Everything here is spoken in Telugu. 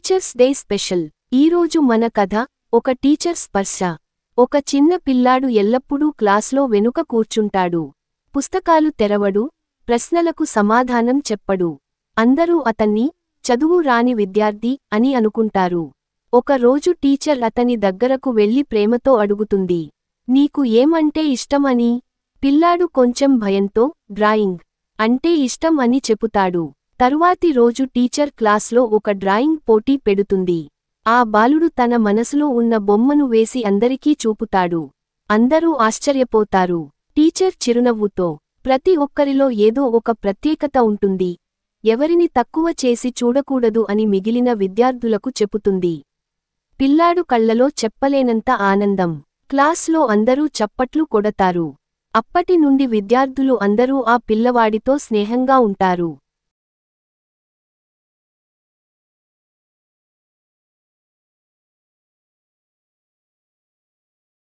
Teachers day special. ఈరోజు మన కథ ఒక టీచర్ స్పర్శ. ఒక చిన్న పిల్లాడు ఎల్లప్పుడూ క్లాస్లో వెనుక కూర్చుంటాడు. పుస్తకాలు తెరవడు, ప్రశ్నలకు సమాధానం చెప్పడు. అందరూ అతన్ని చదువు రాని విద్యార్థి అని అనుకుంటారు. ఒక రోజు టీచర్ అతని దగ్గరకు వెళ్లి ప్రేమతో అడుగుతుంది, నీకు ఏమంటే ఇష్టం అని? పిల్లాడు కొంచెం భయంతో డ్రాయింగ్ అంటే ఇష్టం అని చెపుతాడు. తరువాతి రోజు టీచర్ క్లాస్లో ఒక డ్రాయింగ్ పోటీ పెడుతుంది. ఆ బాలుడు తన మనసులో ఉన్న బొమ్మను వేసి అందరికీ చూపుతాడు. అందరూ ఆశ్చర్యపోతారు. టీచర్ చిరునవ్వుతో, ప్రతి ఒక్కరిలో ఏదో ఒక ప్రత్యేకత ఉంటుంది, ఎవరిని తక్కువ చేసి చూడకూడదు అని మిగిలిన విద్యార్థులకు చెపుతుంది. పిల్లాడు కళ్లలో చెప్పలేనంత ఆనందం. క్లాస్లో అందరూ చప్పట్లు కొడతారు. అప్పటి నుండి విద్యార్థులు అందరూ ఆ పిల్లవాడితో స్నేహంగా ఉంటారు.